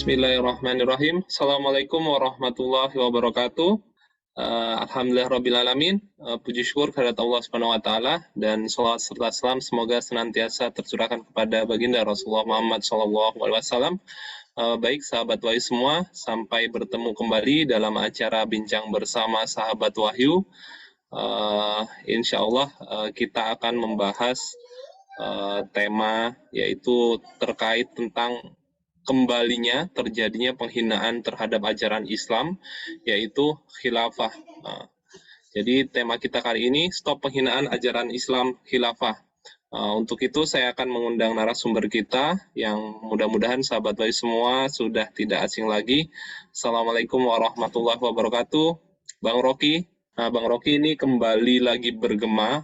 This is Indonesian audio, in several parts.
Bismillahirrahmanirrahim. Assalamualaikum warahmatullahi wabarakatuh. Alhamdulillahirrabbilalamin. Puji syukur kehadirat Allah Subhanahu wa taala dan shalawat serta salam semoga senantiasa tercurahkan kepada baginda Rasulullah Muhammad SAW. Baik sahabat Wahyu semua, sampai bertemu kembali dalam acara bincang bersama sahabat Wahyu. Insya Allah kita akan membahas tema yaitu terkait tentang kembalinya terjadinya penghinaan terhadap ajaran Islam, yaitu khilafah. Jadi tema kita kali ini, stop penghinaan ajaran Islam khilafah. Untuk itu saya akan mengundang narasumber kita yang mudah-mudahan sahabat Wahyu semua sudah tidak asing lagi. Assalamualaikum warahmatullahi wabarakatuh. Bang Rocky. Bang Rocky ini kembali lagi bergema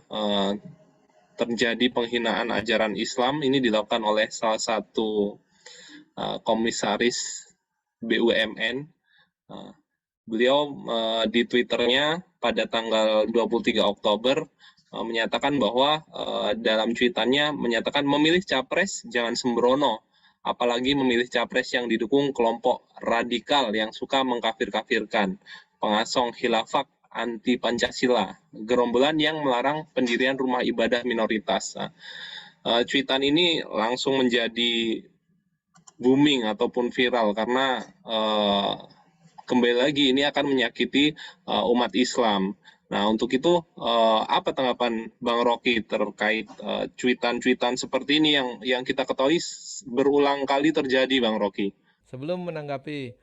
terjadi penghinaan ajaran Islam. Ini dilakukan oleh salah satu komisaris BUMN. Beliau di Twitternya pada tanggal 23 Oktober menyatakan bahwa dalam cuitannya menyatakan memilih capres jangan sembrono, apalagi memilih capres yang didukung kelompok radikal yang suka mengkafir-kafirkan, pengasong khilafah anti Pancasila, gerombolan yang melarang pendirian rumah ibadah minoritas. Cuitan ini langsung menjadi booming ataupun viral karena kembali lagi ini akan menyakiti umat Islam. Nah, untuk itu apa tanggapan Bang Rocky terkait cuitan-cuitan seperti ini yang kita ketahui berulang kali terjadi, Bang Rocky? Sebelum menanggapi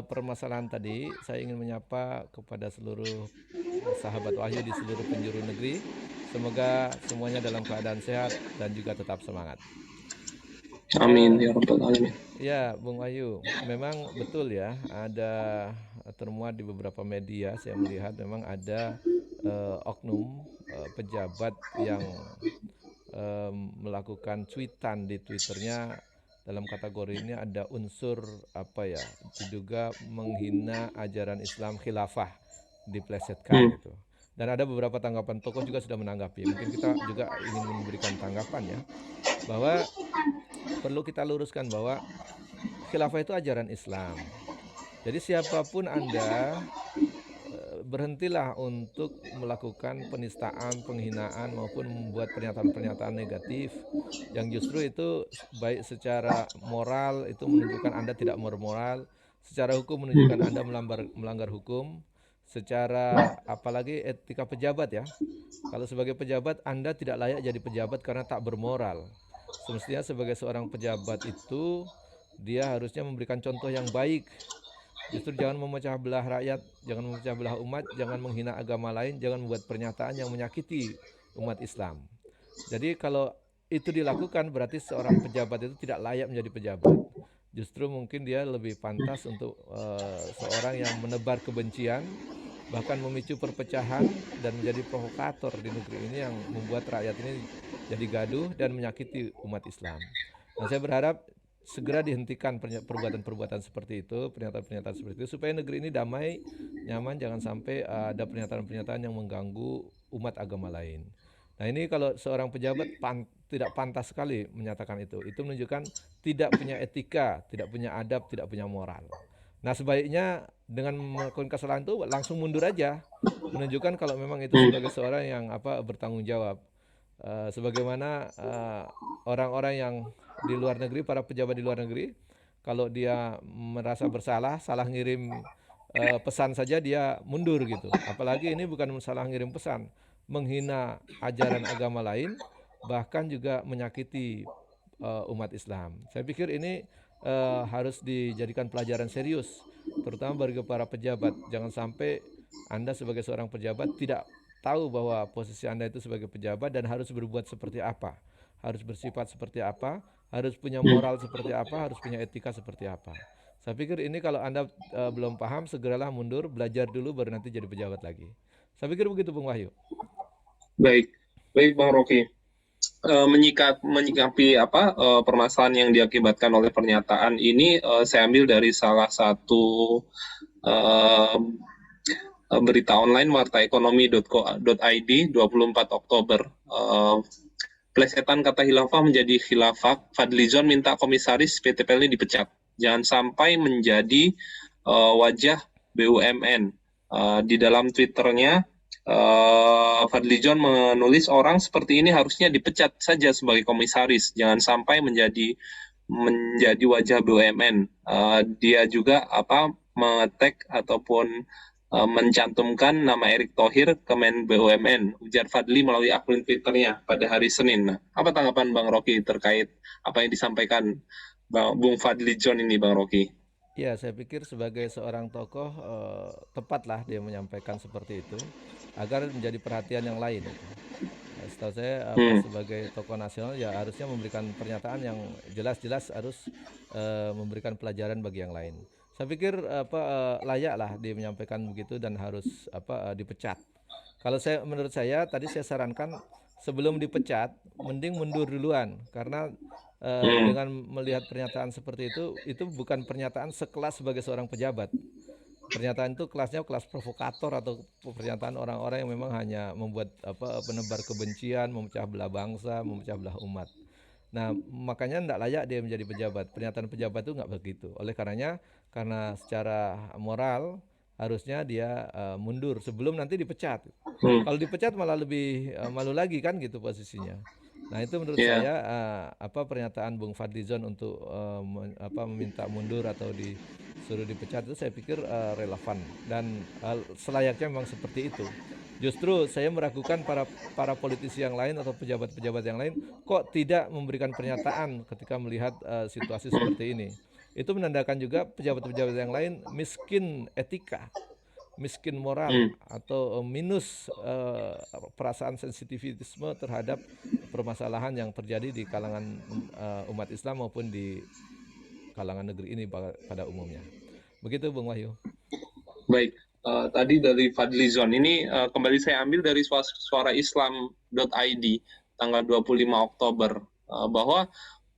permasalahan tadi, saya ingin menyapa kepada seluruh sahabat Wahyu di seluruh penjuru negeri. Semoga semuanya dalam keadaan sehat dan juga tetap semangat. Amin ya rabbal alamin. Ya, Bung Wahyu, memang betul ya, ada termuat di beberapa media, saya melihat memang ada oknum pejabat yang melakukan cuitan di Twitternya. Dalam kategori ini ada unsur diduga menghina ajaran Islam khilafah, diplesetkan gitu. Dan ada beberapa tanggapan tokoh juga sudah menanggapi. Mungkin kita juga ingin memberikan tanggapan ya, bahwa perlu kita luruskan bahwa khilafah itu ajaran Islam. Jadi siapapun Anda, berhentilah untuk melakukan penistaan, penghinaan maupun membuat pernyataan-pernyataan negatif yang justru itu baik secara moral itu menunjukkan Anda tidak bermoral, secara hukum menunjukkan Anda melanggar hukum, secara apalagi etika pejabat ya. Kalau sebagai pejabat Anda tidak layak jadi pejabat karena tak bermoral. Semestinya sebagai seorang pejabat itu dia harusnya memberikan contoh yang baik. Justru jangan memecah belah rakyat, jangan memecah belah umat, jangan menghina agama lain, jangan membuat pernyataan yang menyakiti umat Islam. Jadi kalau itu dilakukan berarti seorang pejabat itu tidak layak menjadi pejabat. Justru mungkin dia lebih pantas untuk seorang yang menebar kebencian, bahkan memicu perpecahan dan menjadi provokator di negeri ini yang membuat rakyat ini jadi gaduh dan menyakiti umat Islam. Nah, saya berharap segera dihentikan perbuatan-perbuatan seperti itu, pernyataan-pernyataan seperti itu, supaya negeri ini damai, nyaman, jangan sampai ada pernyataan-pernyataan yang mengganggu umat agama lain. Nah, ini kalau seorang pejabat tidak pantas sekali menyatakan itu menunjukkan tidak punya etika, tidak punya adab, tidak punya moral. Nah, sebaiknya dengan melakukan kesalahan itu langsung mundur aja, menunjukkan kalau memang itu sebagai seorang yang bertanggung jawab. Sebagaimana orang-orang yang di luar negeri, para pejabat di luar negeri, kalau dia merasa bersalah, salah ngirim pesan saja dia mundur gitu. Apalagi ini bukan salah ngirim pesan, menghina ajaran agama lain, bahkan juga menyakiti umat Islam. Saya pikir ini harus dijadikan pelajaran serius, terutama bagi para pejabat. Jangan sampai Anda sebagai seorang pejabat tidak tahu bahwa posisi Anda itu sebagai pejabat dan harus berbuat seperti apa, harus bersifat seperti apa, harus punya moral seperti apa, harus punya etika seperti apa. Saya pikir ini kalau Anda belum paham, segeralah mundur, belajar dulu baru nanti jadi pejabat lagi. Saya pikir begitu, Bung Wahyu. Baik Bang Rocky. Menyikapi permasalahan yang diakibatkan oleh pernyataan ini, saya ambil dari salah satu berita online wartaekonomi.co.id 24 Oktober. Plesetan kata khilafah menjadi khilafah, Fadlizon minta komisaris PT PLN dipecat. Jangan sampai menjadi wajah BUMN. Di dalam Twitternya, Fadli John menulis orang seperti ini harusnya dipecat saja sebagai komisaris, jangan sampai menjadi wajah BUMN. Dia juga mengetek ataupun mencantumkan nama Erick Thohir Kemen BUMN, ujar Fadli melalui akun Twitternya pada hari Senin. Nah, apa tanggapan Bang Rocky terkait apa yang disampaikan Bung Fadli John ini, Bang Rocky? Ya, saya pikir sebagai seorang tokoh tepatlah dia menyampaikan seperti itu agar menjadi perhatian yang lain itu. Setahu saya Hmm, sebagai tokoh nasional ya harusnya memberikan pernyataan yang jelas-jelas, harus memberikan pelajaran bagi yang lain. Saya pikir layak lah dia menyampaikan begitu dan harus dipecat. Kalau menurut saya tadi saya sarankan sebelum dipecat mending mundur duluan, karena hmm, dengan melihat pernyataan seperti itu bukan pernyataan sekelas sebagai seorang pejabat. Pernyataan itu kelasnya kelas provokator atau pernyataan orang-orang yang memang hanya membuat penebar kebencian, memecah belah bangsa, memecah belah umat. Nah, makanya tidak layak dia menjadi pejabat. Pernyataan pejabat itu nggak begitu. Oleh karenanya, karena secara moral harusnya dia mundur sebelum nanti dipecat. hmm, Kalau dipecat malah lebih malu lagi kan gitu posisinya. Nah, itu menurut ya, saya pernyataan Bung Fadlizon untuk meminta mundur atau disuruh dipecat itu saya pikir relevan dan selayaknya memang seperti itu. Justru saya meragukan para politisi yang lain atau pejabat-pejabat yang lain kok tidak memberikan pernyataan ketika melihat situasi hmm, seperti ini. Itu menandakan juga pejabat-pejabat yang lain miskin etika, miskin moral, hmm. atau minus perasaan sensitivitisme terhadap permasalahan yang terjadi di kalangan umat Islam maupun di kalangan negeri ini pada umumnya. Begitu Bung Wahyu. Baik. Tadi dari Fadlizon ini kembali saya ambil dari suaraislam.id tanggal 25 Oktober bahwa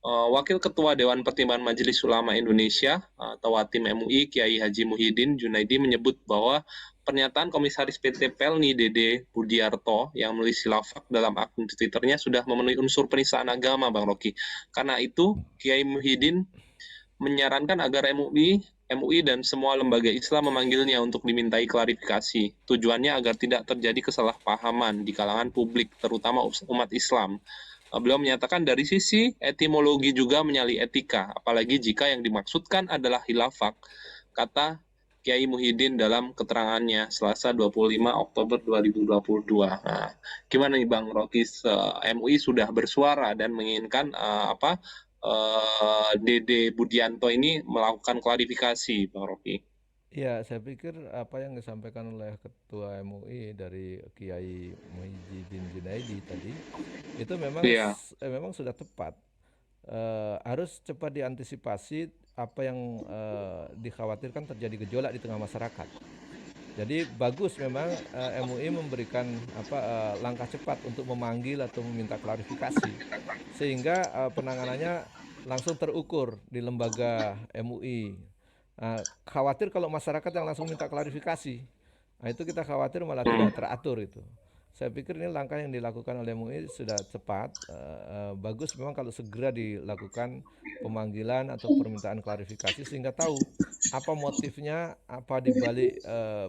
Wakil Ketua Dewan Pertimbangan Majelis Ulama Indonesia atau Watim MUI Kiai Haji Muhyiddin Junaidi menyebut bahwa pernyataan Komisaris PT Pelni Dede Budiarto yang menulis khilafah dalam akun Twitternya sudah memenuhi unsur penistaan agama, Bang Rocky. Karena itu Kiai Muhyiddin menyarankan agar MUI dan semua lembaga Islam memanggilnya untuk dimintai klarifikasi. Tujuannya agar tidak terjadi kesalahpahaman di kalangan publik, terutama umat Islam. Beliau menyatakan dari sisi etimologi juga menyalahi etika, apalagi jika yang dimaksudkan adalah hilafak, kata Kiai Muhyiddin dalam keterangannya Selasa 25 Oktober 2022. Nah, gimana nih Bang Rocky, MUI sudah bersuara dan menginginkan Dede Budianto ini melakukan klarifikasi, Bang Rocky. Ya, saya pikir apa yang disampaikan oleh Ketua MUI dari Kiai Muhyiddin Junaidi tadi itu Iya. memang sudah tepat. Harus cepat diantisipasi apa yang dikhawatirkan terjadi gejolak di tengah masyarakat. Jadi bagus memang MUI memberikan langkah cepat untuk memanggil atau meminta klarifikasi sehingga penanganannya langsung terukur di lembaga MUI. Khawatir kalau masyarakat yang langsung minta klarifikasi, nah itu kita khawatir malah tidak Hmm. teratur itu. Saya pikir ini langkah yang dilakukan oleh MUI sudah cepat. Bagus memang kalau segera dilakukan pemanggilan atau permintaan klarifikasi sehingga tahu apa motifnya, apa dibalik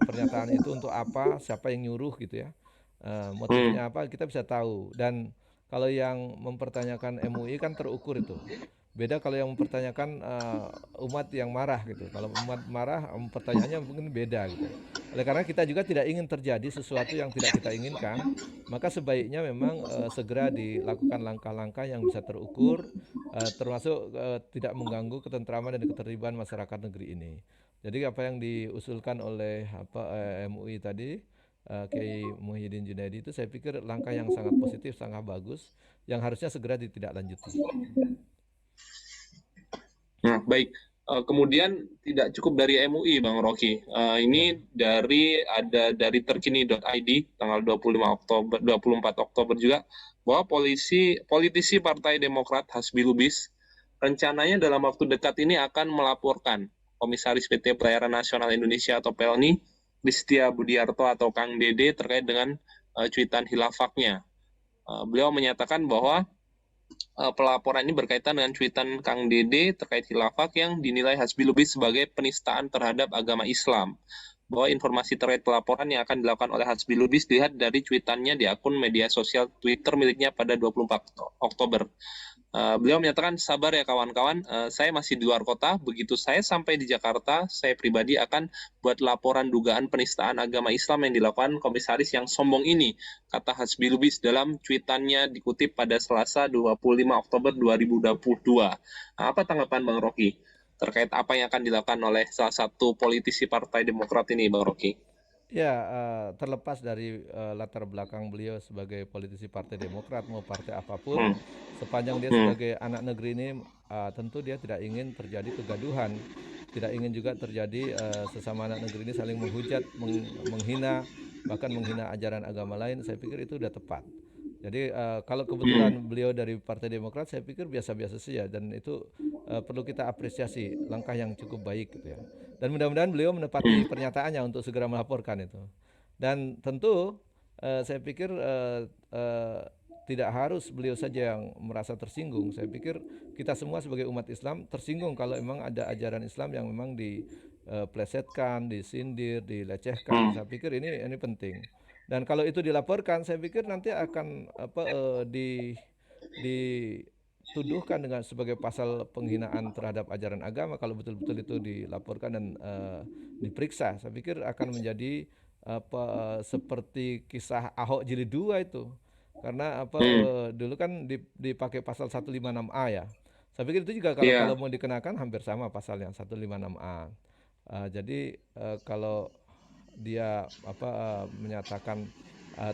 pernyataan itu, untuk apa, siapa yang nyuruh gitu ya. Hmm. Motifnya apa kita bisa tahu. Dan kalau yang mempertanyakan MUI kan terukur itu. Beda kalau yang mempertanyakan umat yang marah gitu. Kalau umat marah, pertanyaannya mungkin beda gitu. Oleh karena kita juga tidak ingin terjadi sesuatu yang tidak kita inginkan, maka sebaiknya memang segera dilakukan langkah-langkah yang bisa terukur, termasuk tidak mengganggu ketentraman dan ketertiban masyarakat negeri ini. Jadi apa yang diusulkan oleh MUI tadi, Kiai Muhyiddin Junaidi, itu saya pikir langkah yang sangat positif, sangat bagus, yang harusnya segera ditindaklanjuti. Nah, baik. Kemudian tidak cukup dari MUI, Bang Rocky. Ya. Ini dari terkini.id tanggal 25 Oktober 24 Oktober juga bahwa politisi Partai Demokrat Hasbi Lubis rencananya dalam waktu dekat ini akan melaporkan Komisaris PT Pelayaran Nasional Indonesia atau PELNI Listia Budiarto atau Kang Dede terkait dengan cuitan hilafaknya. Beliau menyatakan bahwa Pelaporan ini berkaitan dengan cuitan Kang Dede terkait khilafah yang dinilai Hasbi Lubis sebagai penistaan terhadap agama Islam. Bahwa informasi terkait pelaporan yang akan dilakukan oleh Hasbi Lubis dilihat dari cuitannya di akun media sosial Twitter miliknya pada 24 Oktober. Beliau menyatakan, sabar ya kawan-kawan, saya masih di luar kota, begitu saya sampai di Jakarta, saya pribadi akan buat laporan dugaan penistaan agama Islam yang dilakukan komisaris yang sombong ini, kata Hasbi Lubis dalam cuitannya dikutip pada Selasa 25 Oktober 2022. Apa tanggapan Bang Rocky terkait apa yang akan dilakukan oleh salah satu politisi Partai Demokrat ini, Bang Rocky? Ya, terlepas dari latar belakang beliau sebagai politisi Partai Demokrat mau partai apapun, Hmm, sepanjang dia hmm, sebagai anak negeri ini, tentu dia tidak ingin terjadi kegaduhan, tidak ingin juga terjadi sesama anak negeri ini saling menghujat, menghina, bahkan menghina ajaran agama lain. Saya pikir itu sudah tepat. Jadi kalau kebetulan hmm, beliau dari Partai Demokrat, saya pikir biasa-biasa saja dan itu perlu kita apresiasi langkah yang cukup baik gitu ya. Dan mudah-mudahan beliau menepati hmm, pernyataannya untuk segera melaporkan itu. Dan tentu saya pikir tidak harus beliau saja yang merasa tersinggung. Saya pikir kita semua sebagai umat Islam tersinggung kalau memang ada ajaran Islam yang memang diplesetkan, disindir, dilecehkan. hmm, Saya pikir ini penting. Dan kalau itu dilaporkan, saya pikir nanti akan dituduhkan dengan sebagai pasal penghinaan terhadap ajaran agama kalau betul-betul itu dilaporkan dan diperiksa. Saya pikir akan menjadi seperti kisah Ahok Jilid 2 itu. Karena hmm. dulu kan dipakai pasal 156A ya. Saya pikir itu juga kalau Iya. kalau mau dikenakan hampir sama pasalnya 156A. Jadi kalau dia menyatakan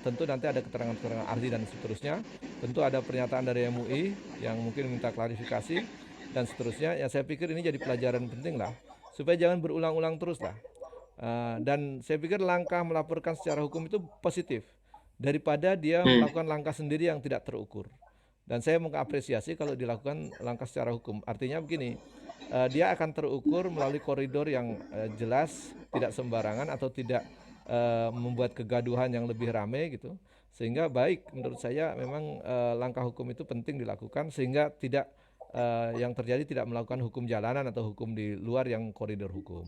tentu nanti ada keterangan-keterangan ahli dan seterusnya, tentu ada pernyataan dari MUI yang mungkin minta klarifikasi dan seterusnya. Ya saya pikir ini jadi pelajaran penting lah supaya jangan berulang-ulang terus lah. Dan saya pikir langkah melaporkan secara hukum itu positif daripada dia Hmm, melakukan langkah sendiri yang tidak terukur. Dan saya mengapresiasi kalau dilakukan langkah secara hukum. Artinya begini, dia akan terukur melalui koridor yang jelas, tidak sembarangan atau tidak membuat kegaduhan yang lebih ramai gitu. Sehingga baik menurut saya memang langkah hukum itu penting dilakukan sehingga tidak yang terjadi tidak melakukan hukum jalanan atau hukum di luar yang koridor hukum.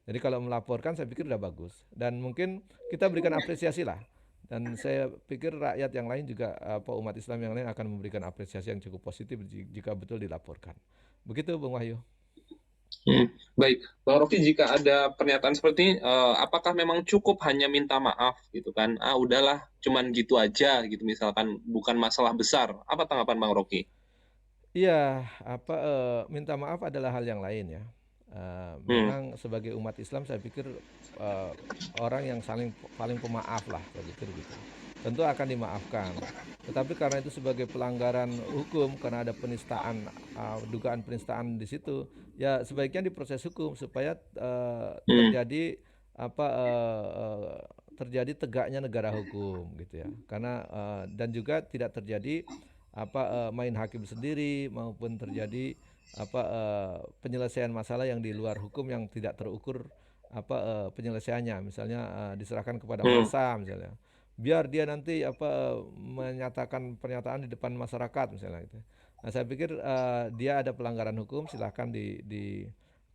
Jadi kalau melaporkan saya pikir sudah bagus dan mungkin kita berikan apresiasi lah. Dan saya pikir rakyat yang lain juga umat Islam yang lain akan memberikan apresiasi yang cukup positif jika betul dilaporkan. Begitu Bung Wahyu. hmm. Baik, Bang Rocky, jika ada pernyataan seperti ini, apakah memang cukup hanya minta maaf gitu kan? Udahlah, cuman gitu aja gitu misalkan bukan masalah besar. Apa tanggapan Bang Rocky? Iya, minta maaf adalah hal yang lain ya. Hmm, Memang sebagai umat Islam saya pikir eh, orang yang paling pemaaf lah, saya pikir gitu. Tentu akan dimaafkan. Tetapi karena itu sebagai pelanggaran hukum, karena ada penistaan, dugaan penistaan di situ, ya sebaiknya diproses hukum supaya hmm, terjadi apa eh, eh, terjadi tegaknya negara hukum gitu ya. Karena dan juga tidak terjadi main hakim sendiri maupun terjadi penyelesaian masalah yang di luar hukum yang tidak terukur penyelesaiannya misalnya diserahkan kepada hmm, massa misalnya biar dia nanti menyatakan pernyataan di depan masyarakat misalnya gitu. Nah saya pikir dia ada pelanggaran hukum silahkan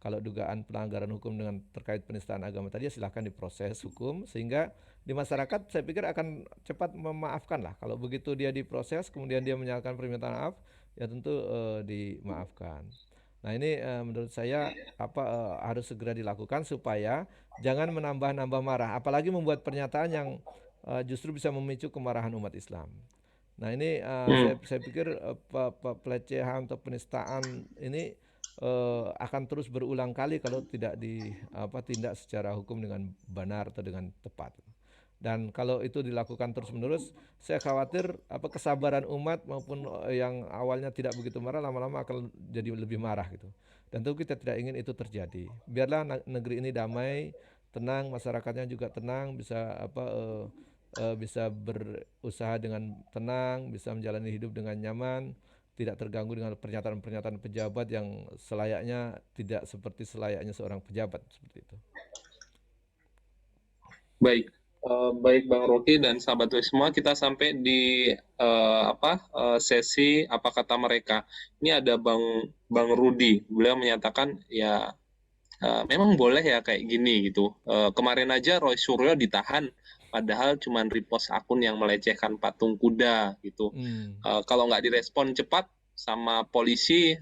kalau dugaan pelanggaran hukum dengan terkait penistaan agama tadi ya silahkan diproses hukum sehingga di masyarakat saya pikir akan cepat memaafkan lah. Kalau begitu dia diproses, kemudian dia menyatakan permintaan maaf, ya tentu dimaafkan. Nah ini menurut saya harus segera dilakukan supaya jangan menambah-nambah marah, apalagi membuat pernyataan yang justru bisa memicu kemarahan umat Islam. Nah ini hmm. saya pikir pelecehan atau penistaan ini akan terus berulang kali kalau tidak tindak secara hukum dengan benar atau dengan tepat. Dan kalau itu dilakukan terus-menerus, saya khawatir kesabaran umat maupun yang awalnya tidak begitu marah lama-lama akan jadi lebih marah gitu. Dan tentu kita tidak ingin itu terjadi. Biarlah negeri ini damai, tenang, masyarakatnya juga tenang, bisa berusaha dengan tenang, bisa menjalani hidup dengan nyaman, tidak terganggu dengan pernyataan-pernyataan pejabat yang selayaknya tidak seperti selayaknya seorang pejabat seperti itu. Baik. Baik Bang Rocky dan sahabat Wis semua, kita sampai di sesi apa kata mereka. Ini ada Bang Rudi, beliau menyatakan ya memang boleh ya kayak gini gitu. Kemarin aja Roy Suryo ditahan, padahal cuma repost akun yang melecehkan patung kuda gitu. Hmm. Kalau nggak direspon cepat sama polisi,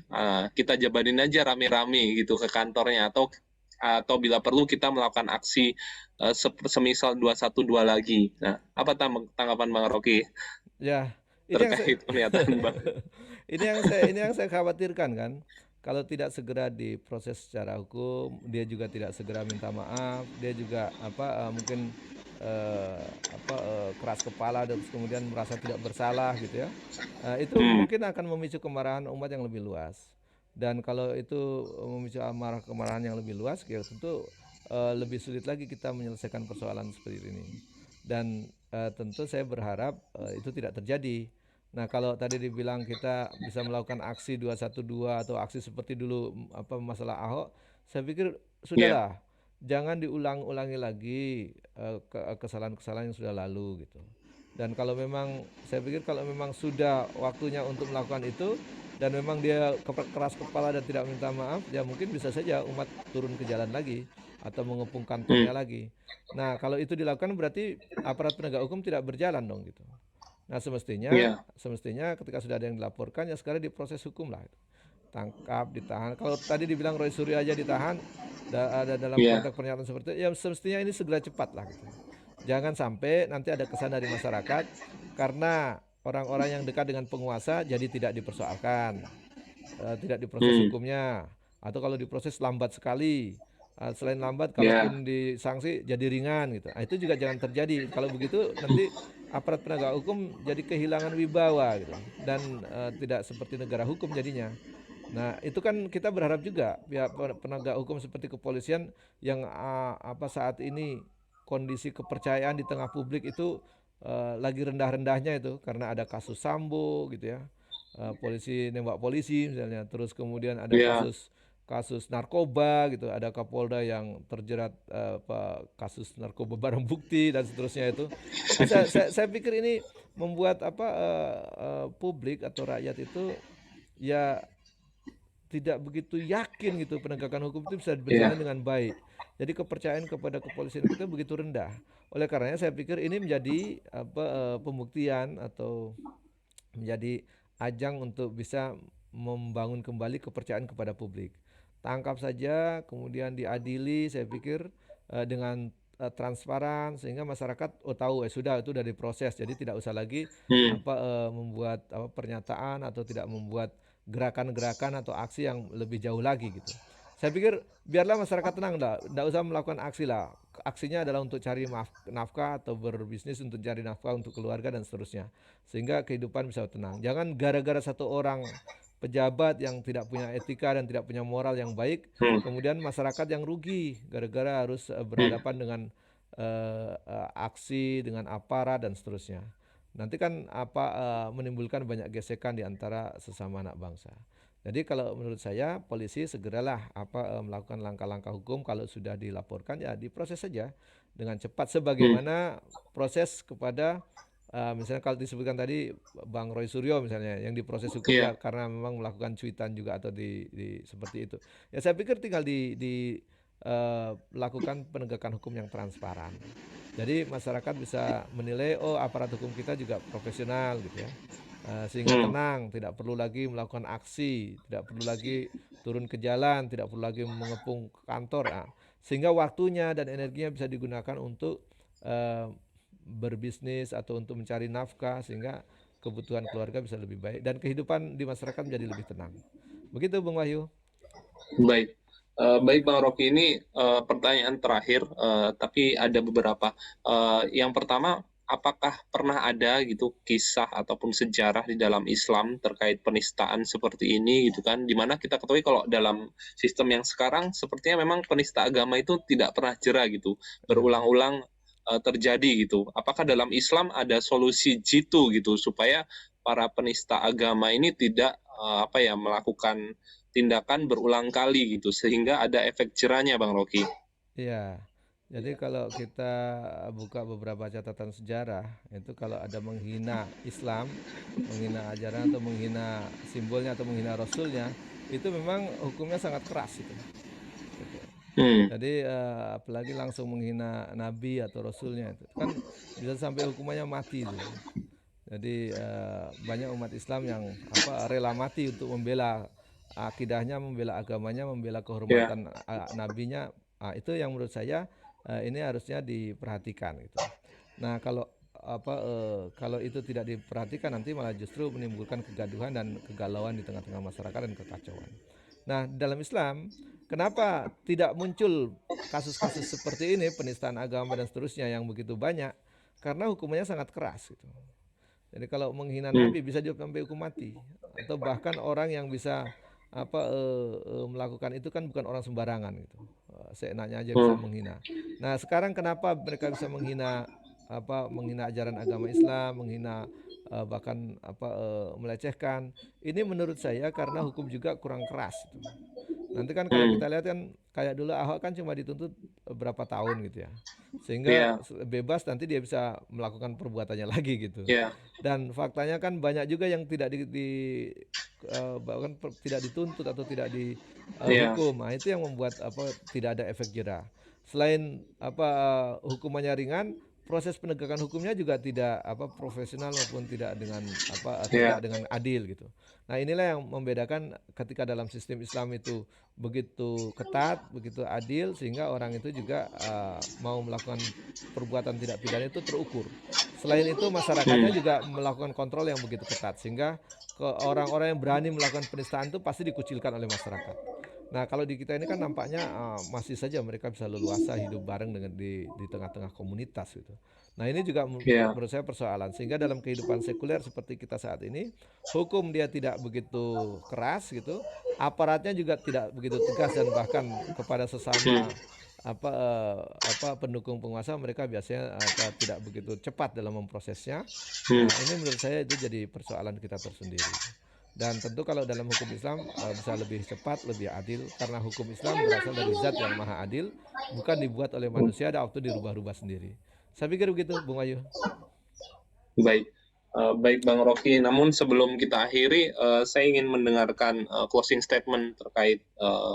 kita jabarin aja rame-rame gitu ke kantornya, atau bila perlu kita melakukan aksi semisal 212 lagi. Nah, apa tanggapan Bang Rocky Ya, ini yang saya terkait pernyataan Bang? ini yang saya khawatirkan kan. Kalau tidak segera diproses secara hukum, dia juga tidak segera minta maaf, dia juga mungkin keras kepala dan terus kemudian merasa tidak bersalah gitu ya. Itu Hmm, mungkin akan memicu kemarahan umat yang lebih luas. Dan kalau itu memicu kemarahan yang lebih luas, ya tentu lebih sulit lagi kita menyelesaikan persoalan seperti ini. Dan tentu saya berharap itu tidak terjadi. Nah, kalau tadi dibilang kita bisa melakukan aksi 212 atau aksi seperti dulu masalah Ahok, saya pikir ya, sudahlah, jangan diulang-ulangi lagi kesalahan-kesalahan yang sudah lalu gitu. Dan kalau memang saya pikir kalau memang sudah waktunya untuk melakukan itu dan memang dia keras kepala dan tidak minta maaf, ya mungkin bisa saja umat turun ke jalan lagi atau mengepung kantornya hmm, lagi. Nah, kalau itu dilakukan berarti aparat penegak hukum tidak berjalan dong gitu. Nah, semestinya ya, semestinya ketika sudah ada yang dilaporkan ya sekarang diproses hukum lah. Tangkap, ditahan. Kalau tadi dibilang Roy Suryo aja ditahan, ada dalam ya, konteks pernyataan seperti itu, ya semestinya ini segera cepat lah gitu. Jangan sampai nanti ada kesan dari masyarakat karena orang-orang yang dekat dengan penguasa jadi tidak dipersoalkan, tidak diproses hmm, hukumnya, atau kalau diproses lambat sekali. Selain lambat, ya, kalaupun disanksi jadi ringan gitu. Nah, itu juga jangan terjadi. Kalau begitu nanti aparat penegak hukum jadi kehilangan wibawa gitu dan tidak seperti negara hukum jadinya. Nah, itu kan kita berharap juga pihak penegak hukum seperti kepolisian yang saat ini kondisi kepercayaan di tengah publik itu lagi rendah-rendahnya itu karena ada kasus Sambo gitu ya. Polisi nembak polisi misalnya, terus kemudian ada ya, kasus kasus narkoba gitu, ada Kapolda yang terjerat kasus narkoba barang bukti dan seterusnya itu. Nah, saya pikir ini membuat publik atau rakyat itu ya tidak begitu yakin gitu penegakan hukum itu bisa berjalan ya, dengan baik. Jadi kepercayaan kepada kepolisian kita begitu rendah. Oleh karenanya saya pikir ini menjadi pembuktian atau menjadi ajang untuk bisa membangun kembali kepercayaan kepada publik. Tangkap saja, kemudian diadili, saya pikir dengan transparan sehingga masyarakat tahu sudah itu sudah diproses, jadi tidak usah lagi hmm, membuat pernyataan atau tidak membuat gerakan-gerakan atau aksi yang lebih jauh lagi gitu. Saya pikir biarlah masyarakat tenang, enggak usah melakukan aksi lah. Aksinya adalah untuk cari nafkah atau berbisnis untuk cari nafkah untuk keluarga dan seterusnya sehingga kehidupan bisa tenang. Jangan gara-gara satu orang pejabat yang tidak punya etika dan tidak punya moral yang baik, hmm, kemudian masyarakat yang rugi gara-gara harus hmm. berhadapan dengan aksi dengan aparat dan seterusnya. Nanti kan menimbulkan banyak gesekan di antara sesama anak bangsa. Jadi kalau menurut saya polisi segeralah melakukan langkah-langkah hukum kalau sudah dilaporkan ya diproses saja dengan cepat Hmm, sebagaimana proses kepada misalnya kalau disebutkan tadi Bang Roy Suryo misalnya yang diproses hukum ya iya, karena memang melakukan cuitan juga atau seperti itu. Ya saya pikir tinggal lakukan penegakan hukum yang transparan. Jadi masyarakat bisa menilai oh aparat hukum kita juga profesional gitu ya. Sehingga hmm, tenang, tidak perlu lagi melakukan aksi, tidak perlu lagi turun ke jalan, tidak perlu lagi mengepung kantor. Sehingga waktunya dan energinya bisa digunakan untuk eh, berbisnis atau untuk mencari nafkah sehingga kebutuhan keluarga bisa lebih baik dan kehidupan di masyarakat menjadi lebih tenang. Begitu Bung Wahyu. baik. Baik Bang Rocky, ini pertanyaan terakhir, tapi ada beberapa. Yang pertama, apakah pernah ada gitu kisah ataupun sejarah di dalam Islam terkait penistaan seperti ini gitu kan? Dimana kita ketahui kalau dalam sistem yang sekarang sepertinya memang penista agama itu tidak pernah jera gitu, Ya. berulang-ulang terjadi gitu. Apakah dalam Islam ada solusi jitu gitu supaya para penista agama ini tidak melakukan tindakan berulang kali gitu sehingga ada efek jerahnya Bang Rocky. Iya. Jadi kalau kita buka beberapa catatan sejarah, itu kalau ada menghina Islam, menghina ajaran atau menghina simbolnya atau menghina Rasulnya, itu memang hukumnya sangat keras itu. Gitu. Hmm. Jadi apalagi langsung menghina Nabi atau Rasulnya itu kan bisa sampai hukumannya mati itu. Jadi banyak umat Islam yang rela mati untuk membela akidahnya, membela agamanya, membela Ya. kehormatan nabinya. Itu yang menurut saya ini harusnya diperhatikan gitu. Nah, kalau itu tidak diperhatikan nanti malah justru menimbulkan kegaduhan dan kegalauan di tengah-tengah masyarakat dan kekacauan. Nah, dalam Islam, kenapa tidak muncul kasus-kasus seperti ini, penistaan agama dan seterusnya yang begitu banyak? Karena hukumannya sangat keras gitu. Jadi kalau menghina Hmm. Nabi bisa juga sampai hukum mati, atau bahkan orang yang bisa melakukan itu kan bukan orang sembarangan gitu. Seenaknya aja bisa Hmm. menghina. Nah sekarang kenapa mereka bisa menghina menghina ajaran agama Islam, menghina bahkan melecehkan? Ini menurut saya karena hukum juga kurang keras. Gitu. Nanti kan kalau Hmm. kita lihat kan kayak dulu Ahok kan cuma dituntut berapa tahun gitu ya. Sehingga Ya. bebas nanti dia bisa melakukan perbuatannya lagi gitu. Ya. Dan faktanya kan banyak juga yang tidak bahkan tidak dituntut atau tidak Ya. dihukum. Nah, itu yang membuat tidak ada efek jera. Selain hukumannya ringan, proses penegakan hukumnya juga tidak profesional maupun tidak dengan Ya. tidak dengan adil gitu. Nah, inilah yang membedakan ketika dalam sistem Islam itu begitu ketat, begitu adil sehingga orang itu juga mau melakukan perbuatan tidak pidana itu terukur. Selain itu Hmm. masyarakatnya juga melakukan kontrol yang begitu ketat sehingga ke orang-orang yang berani melakukan penistaan itu pasti dikucilkan oleh masyarakat. Nah, kalau di kita ini kan nampaknya masih saja mereka bisa leluasa hidup bareng dengan di tengah-tengah komunitas gitu. Nah, ini juga Ya. menurut saya persoalan. Sehingga dalam kehidupan sekuler seperti kita saat ini, hukum dia tidak begitu keras gitu, aparatnya juga tidak begitu tegas dan bahkan kepada Hmm. sesama pendukung penguasa mereka biasanya tidak begitu cepat dalam memprosesnya. Hmm. Nah, ini menurut saya itu jadi persoalan kita tersendiri. Dan tentu kalau dalam hukum Islam bisa lebih cepat, lebih adil karena hukum Islam berasal dari zat yang maha adil, bukan dibuat oleh manusia dan waktu dirubah-rubah sendiri. Saya pikir begitu, Bung Ayu. Baik. Baik Bang Rocky, namun sebelum kita akhiri, saya ingin mendengarkan closing statement terkait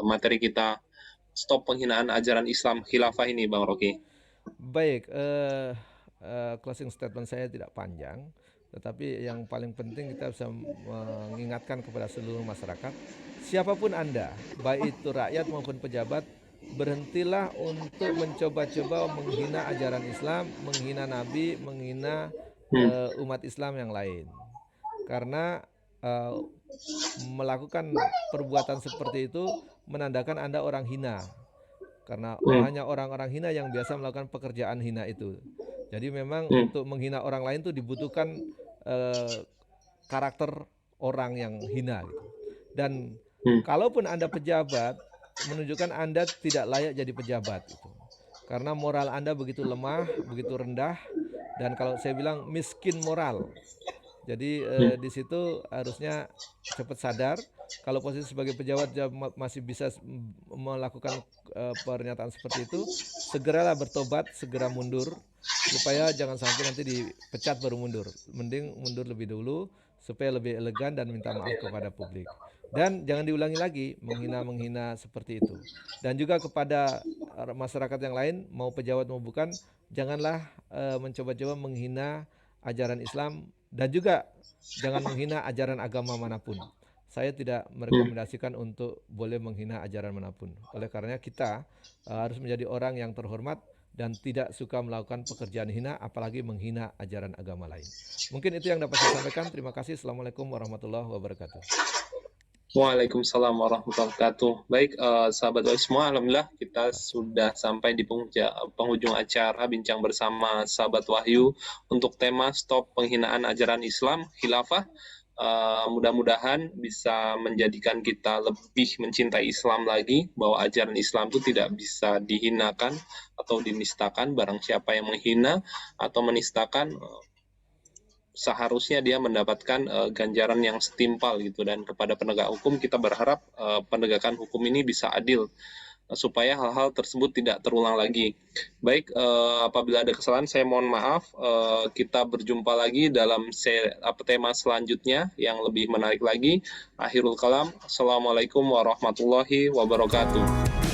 materi kita stop penghinaan ajaran Islam khilafah ini, Bang Rocky. Baik, closing statement saya tidak panjang, tetapi yang paling penting kita bisa mengingatkan kepada seluruh masyarakat, siapapun Anda, baik itu rakyat maupun pejabat, berhentilah untuk mencoba-coba menghina ajaran Islam, menghina Nabi, menghina Hmm. umat Islam yang lain. Karena eh, melakukan perbuatan seperti itu menandakan Anda orang hina karena Hmm. hanya orang-orang hina yang biasa melakukan pekerjaan hina itu. Jadi memang Hmm. untuk menghina orang lain itu dibutuhkan eh, karakter orang yang hina gitu. Dan Hmm. kalaupun Anda pejabat, menunjukkan Anda tidak layak jadi pejabat gitu. Karena moral Anda begitu lemah, begitu rendah, dan kalau saya bilang miskin moral. Jadi Hmm. di situ harusnya cepat sadar kalau posisi sebagai pejabat masih bisa melakukan pernyataan seperti itu, segeralah bertobat, segera mundur supaya jangan sampai nanti dipecat baru mundur. Mending mundur lebih dulu supaya lebih elegan dan minta maaf kepada publik. Dan jangan diulangi lagi menghina-menghina seperti itu. Dan juga kepada masyarakat yang lain, mau pejabat mau bukan, janganlah mencoba-coba menghina ajaran Islam dan juga jangan menghina ajaran agama manapun. Saya tidak Hmm. merekomendasikan untuk boleh menghina ajaran manapun. Oleh karena kita harus menjadi orang yang terhormat dan tidak suka melakukan pekerjaan hina, apalagi menghina ajaran agama lain. Mungkin itu yang dapat saya sampaikan. Terima kasih. Assalamualaikum warahmatullahi wabarakatuh. Waalaikumsalam warahmatullahi wabarakatuh. Baik, sahabat Wahyu semua, alhamdulillah kita sudah sampai di penghujung acara bincang bersama sahabat Wahyu untuk tema stop penghinaan ajaran Islam khilafah. Mudah-mudahan bisa menjadikan kita lebih mencintai Islam lagi, bahwa ajaran Islam itu tidak bisa dihinakan atau dinistakan. Barang siapa yang menghina atau menistakan, seharusnya dia mendapatkan ganjaran yang setimpal gitu. Dan kepada penegak hukum kita berharap penegakan hukum ini bisa adil supaya hal-hal tersebut tidak terulang lagi. Baik, apabila ada kesalahan saya mohon maaf. Kita berjumpa lagi dalam tema selanjutnya yang lebih menarik lagi. Akhirul kalam. Assalamualaikum warahmatullahi wabarakatuh.